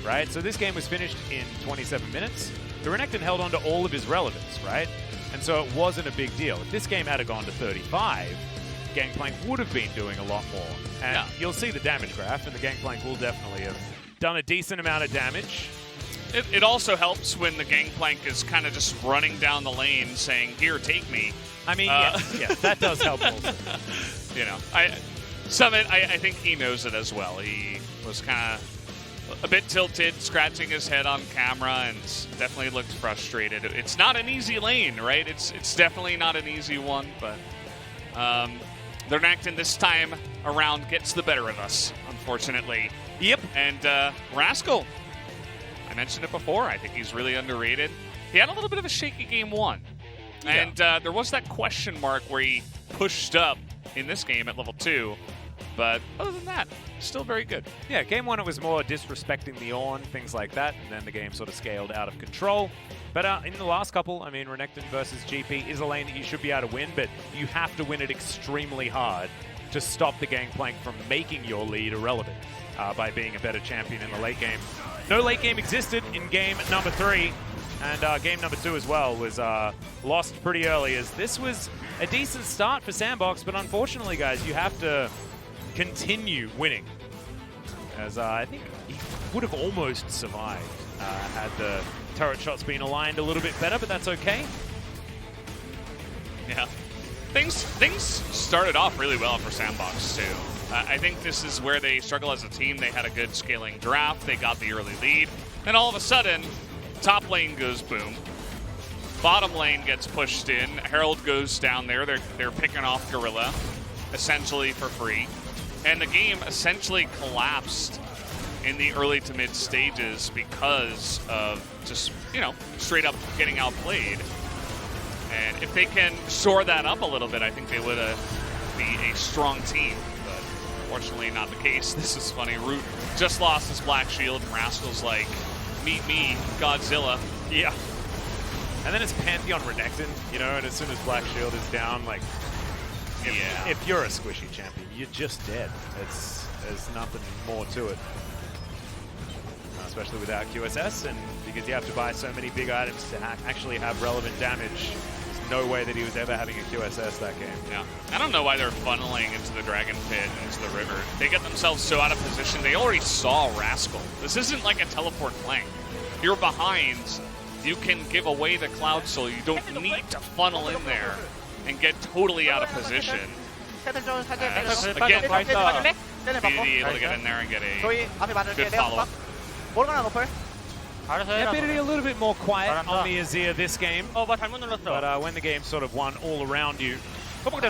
right? So this game was finished in 27 minutes. The Renekton held on to all of his relevance, right? And so it wasn't a big deal. If this game had gone to 35, Gangplank would have been doing a lot more. And yeah, you'll see the damage graph, and the Gangplank will definitely have done a decent amount of damage. It also helps when the Gangplank is kind of just running down the lane saying, here, take me. I mean, yes, that does help also. You know, Summit, I think he knows it as well. He was kind of a bit tilted, scratching his head on camera, and definitely looked frustrated. It's not an easy lane, right? It's definitely not an easy one, but the Renekton this time around gets the better of us, unfortunately. Yep. And Rascal, I mentioned it before, I think he's really underrated. He had a little bit of a shaky game 1. Yeah. And there was that question mark where he pushed up in this game at level 2. But other than that, still very good. Yeah, game 1 it was more disrespecting the Ornn, things like that, and then the game sort of scaled out of control. But in the last couple, I mean, Renekton versus GP is a lane that you should be able to win, but you have to win it extremely hard to stop the Gangplank from making your lead irrelevant by being a better champion in the late game. No late game existed in game number 3, and game number 2 as well was lost pretty early, as this was a decent start for SANDBOX, but unfortunately, guys, you have to continue winning, as I think he would have almost survived had the turret shots been aligned a little bit better, but that's okay. Yeah, things started off really well for SANDBOX too. I think this is where they struggle as a team. They had a good scaling draft, they got the early lead, and all of a sudden, top lane goes boom. Bottom lane gets pushed in, Herald goes down there, they're picking off Gorilla, essentially for free. And the game essentially collapsed in the early to mid stages because of just, you know, straight up getting outplayed. And if they can shore that up a little bit, I think they would be a strong team. But unfortunately not the case. This is funny. Root just lost his Black Shield, and Rascal's like, meet me, Godzilla. Yeah. And then it's Pantheon Renekton, you know, and as soon as Black Shield is down, like, if you're a squishy champion, you're just dead. There's nothing more to it. Especially without QSS, and because you have to buy so many big items to actually have relevant damage. There's no way that he was ever having a QSS that game. Yeah. I don't know why they're funneling into the Dragon Pit and into the river. They get themselves so out of position. They already saw Rascal. This isn't like a teleport flank. You're behind. You can give away the Cloud Soul. You don't need to funnel in there and get totally out of position. Again, be able to get in there and get a good follow-up. Yeah, BDD a little bit more quiet on the Azir this game, but when the game sort of won all around you by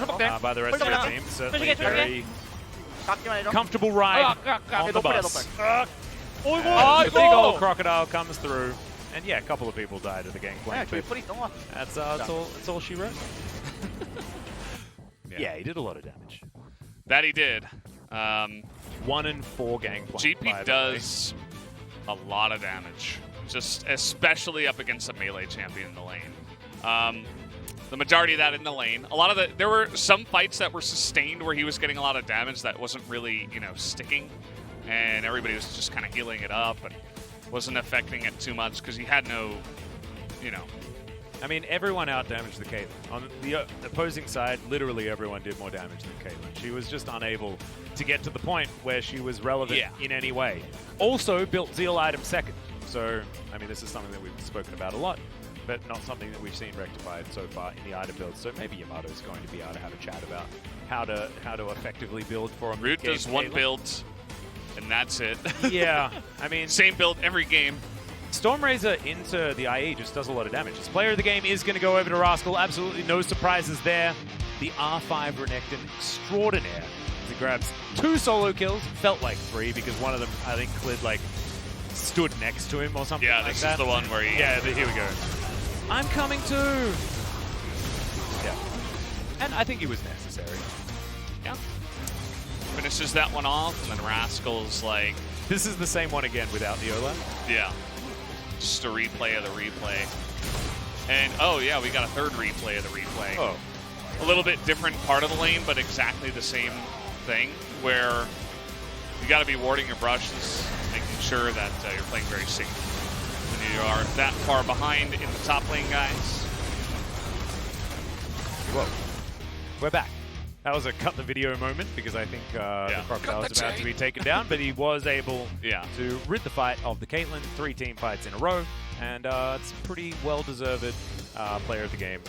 the rest of the team, certainly a very comfortable ride on the bus. The big old crocodile comes through, and yeah, a couple of people died at the Gangplank, but that's all she wrote. Yeah, he did a lot of damage. That he did. 1 in 4 Gangplank. GP does a lot of damage, just especially up against a melee champion in the lane. The majority of that in the lane. There were some fights that were sustained where he was getting a lot of damage that wasn't really, you know, sticking, and everybody was just kind of healing it up and wasn't affecting it too much because he had no, you know, I mean, everyone outdamaged the Caitlyn. On the opposing side, literally everyone did more damage than Caitlyn. She was just unable to get to the point where she was relevant in any way. Also built Zeal item second. So, I mean, this is something that we've spoken about a lot, but not something that we've seen rectified so far in the item build. So maybe Yamato's going to be able to have a chat about how to effectively build for a Root does one build, and that's it. Yeah, I mean... Same build every game. Stormrazor into the IE just does a lot of damage. His player of the game is going to go over to Rascal. Absolutely no surprises there. The R5 Renekton extraordinaire. He grabs 2 solo kills. Felt like 3 because one of them, I think, Clid like stood next to him or something like that. Yeah, this is the one where he... Yeah, here we go. I'm coming too! Yeah. And I think it was necessary. Yeah. Finishes that one off, and then Rascal's like... This is the same one again without the Ola. Yeah. Just a replay of the replay. And, oh yeah, we got a third replay of the replay. Oh. A little bit different part of the lane, but exactly the same thing, where you got to be warding your brushes, making sure that you're playing very safe. When you are that far behind in the top lane, guys. Whoa. We're back. That was a cut the video moment because I think the Crocodile was about to be taken down, but he was able to rid the fight of the Caitlyn. 3 team fights in a row, and it's pretty well-deserved player of the game.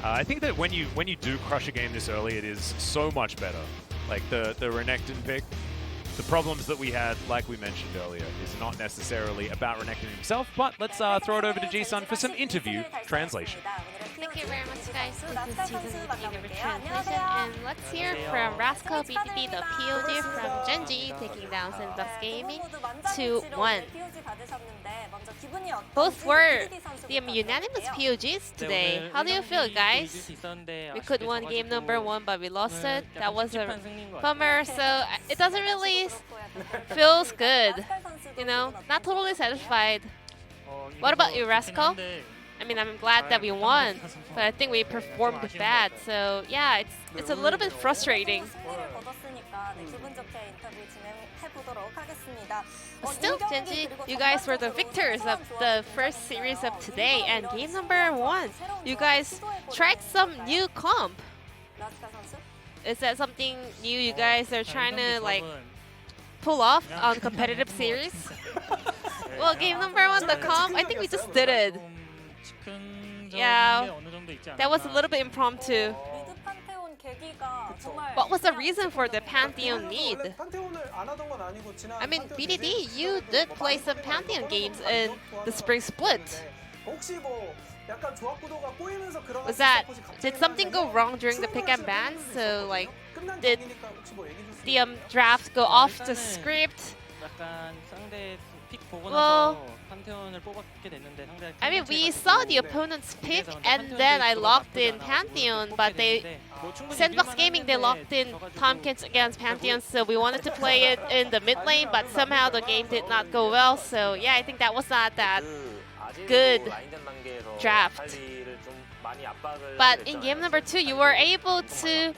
I think that when you do crush a game this early, it is so much better. Like the Renekton pick, the problems that we had, like we mentioned earlier, is not necessarily about Renekton himself, but let's throw it over to G-Sun for some interview translation. Thank you very much, guys. This is G-Sun with the translation, and let's hear from Rascal BDD, the POG from Gen.G, taking down SANDBOX Gaming 2-1. Both were the unanimous POGs today. How do you feel, guys? We could win game number 1, but we lost it. That was a bummer, so it doesn't really feels good. You know, not totally satisfied. What about you, Rascal? I mean, I'm glad that we won, but I think we performed bad. So yeah, it's a little bit frustrating. Still, Gen.G, you guys were the victors of the first series of today, and game number 1, you guys tried some new comp. Is that something new you guys are trying to like pull off on competitive series? Well, game number 1, the comp, I think we just did it. Yeah, that was a little bit impromptu. What was the reason for the Pantheon need? I mean, BDD, you did play some Pantheon games in the spring split. Did something go wrong during the pick and ban? So like, did the draft go off the script? Well, I mean, we saw the opponent's pick, and then I locked in Pantheon, but SANDBOX Gaming, they locked in Tompkins against Pantheon, so we wanted to play it in the mid lane, but somehow the game did not go well, so yeah, I think that was not that good draft. But in game number 2, you were able to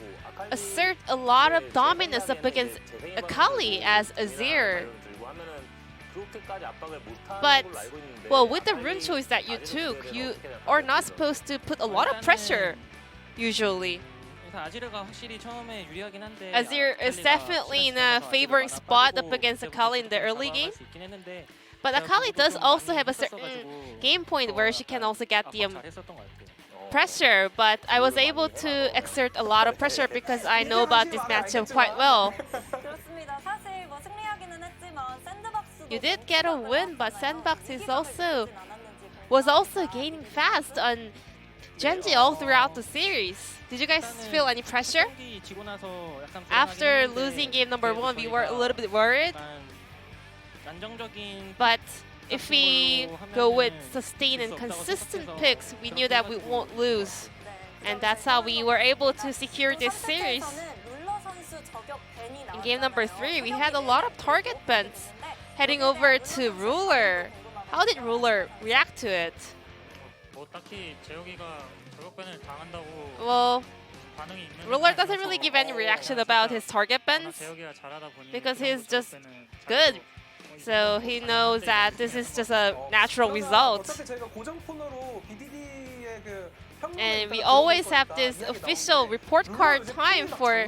assert a lot of dominance up against Akali as Azir. But, well, with the rune choice that you took, you are not supposed to put a lot of pressure, usually. Azir is definitely in a favoring spot up against Akali in the early game. But Akali does also have a certain game point where she can also get the pressure, but I was able to exert a lot of pressure because I know about this matchup quite well. You did get a win, but SANDBOX was also gaining fast on Gen.G all throughout the series. Did you guys feel any pressure? After losing game number 1, we were a little bit worried. But if we go with sustained and consistent picks, we knew that we won't lose. And that's how we were able to secure this series. In game number 3, we had a lot of target bans heading over to Ruler. How did Ruler react to it? Well, Ruler doesn't really give any reaction about his target bans because he's just good. So he knows that this is just a natural result. And we always have this official report card time for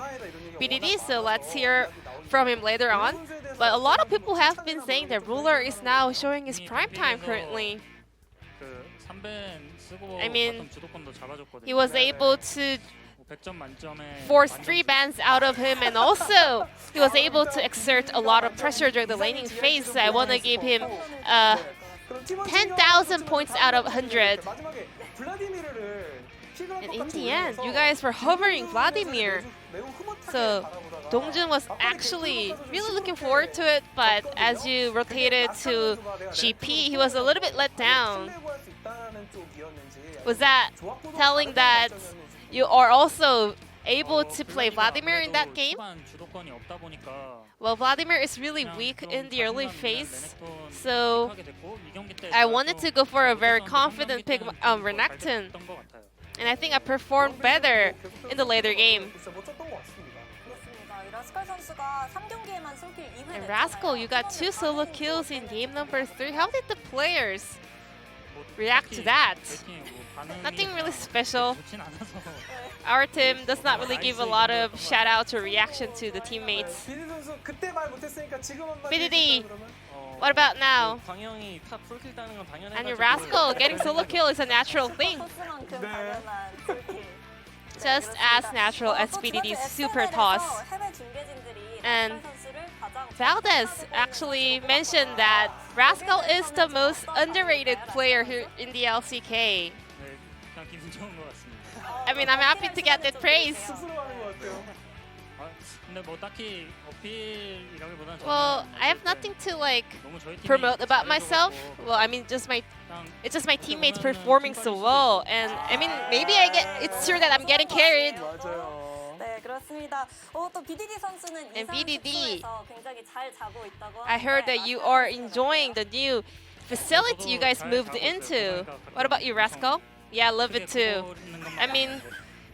BDD, so let's hear from him later on. But a lot of people have been saying that Ruler is now showing his prime time currently. I mean, he was able to force 3 bans out of him, and also he was able to exert a lot of pressure during the laning phase. So I want to give him 10,000 points out of 100. And in the end, you guys were hovering Vladimir. So Dongjun was actually really looking forward to it, but as you rotated to GP, he was a little bit let down. Was that telling that you are also able to play Vladimir in that game? Well, Vladimir is really weak in the early phase, so I wanted to go for a very confident pick, Renekton. And I think I performed better in the later game. And Rascal, you got 2 solo kills in game number 3. How did the players react to that? Nothing really special. Our team does not really give a lot of shout out or reaction to the teammates. BDD, what about now? And your Rascal getting solo kill is a natural thing. Just as natural as BDD's super toss. And Valdez actually mentioned that Rascal is the most underrated player here in the LCK. I mean, I'm happy to get that praise. Well, I have nothing to like promote about myself. Well, I mean, it's just my teammates performing so well, and I mean, maybe it's true that I'm getting carried. And BDD, I heard that you are enjoying the new facility you guys moved into. What about you, Rascal? Yeah, I love it too. I mean,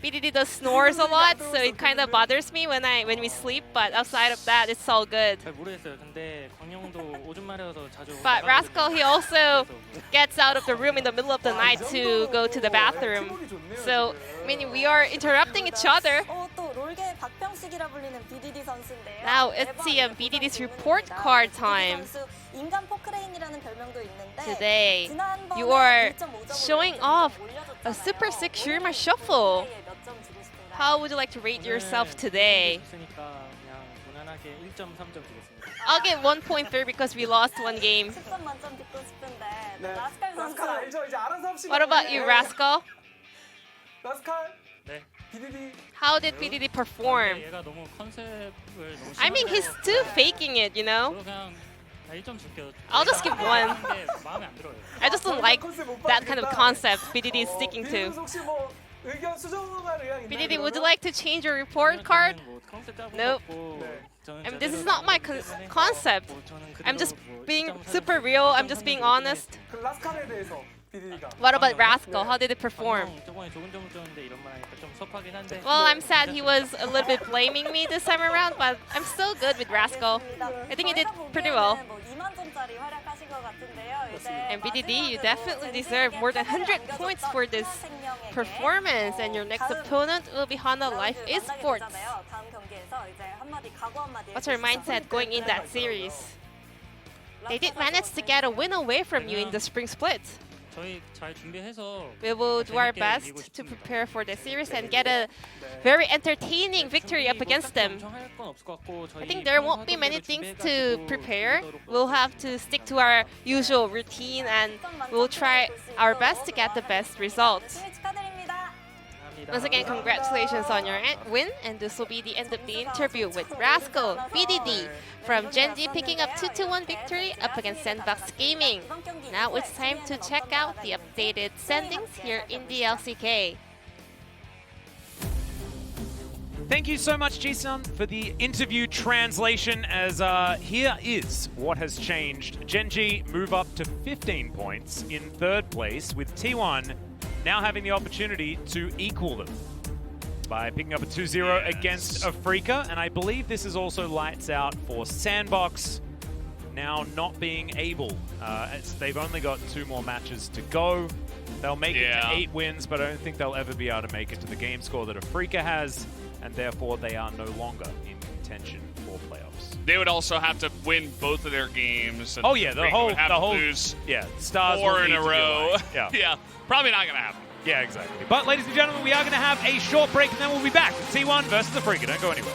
BDD does snores a lot, so it kind of bothers me when we sleep, but outside of that, it's all good. But Rascal, he also gets out of the room in the middle of the night to go to the bathroom. So, I mean, we are interrupting each other. Now it's the BDD's report card time. Today, you are showing off a super sick Shurima shuffle. How would you like to rate yourself today? I'll get 1.3 because we lost 1 game. What about you, Rascal? How did BDD perform? I mean, he's still faking it, you know? I'll just give 1. I just don't like that kind of concept BDD is sticking to. BDD, would you like to change your report card? Nope. I mean, this is not my concept. I'm just being super real. I'm just being honest. What about Rascal? How did it perform? Well, I'm sad he was a little bit blaming me this time around, but I'm still good with Rascal. I think he did pretty well. And BDD, you definitely deserve more than 100 points for this performance, and your next opponent will be Hana Life Esports. What's your mindset going in that series? They did manage to get a win away from you in the spring split. We will do our best to prepare for the series and get a very entertaining victory up against them. I think there won't be many things to prepare. We'll have to stick to our usual routine, and we'll try our best to get the best results. Once again, congratulations on your win, and this will be the end of the interview with Rascal, BDD from Gen.G picking up 2-1 victory up against SANDBOX Gaming. Now it's time to check out the updated standings here in the LCK. Thank you so much, Ji-sun, for the interview translation, as here is what has changed. Gen.G move up to 15 points in 3rd place, with T1 now having the opportunity to equal them by picking up a 2-0 against Afrika, and I believe this is also lights out for SANDBOX. now not being able. They've only got 2 more matches to go. They'll make it to 8 wins, but I don't think they'll ever be able to make it to the game score that Afrika has, and therefore they are no longer in contention for playoffs. They would also have to win both of their games. And oh yeah, the whole lose Stars 4 in a row. Yeah, probably not going to happen. Yeah, exactly. But ladies and gentlemen, we are going to have a short break, and then we'll be back with T1 versus Afrika. Don't go anywhere.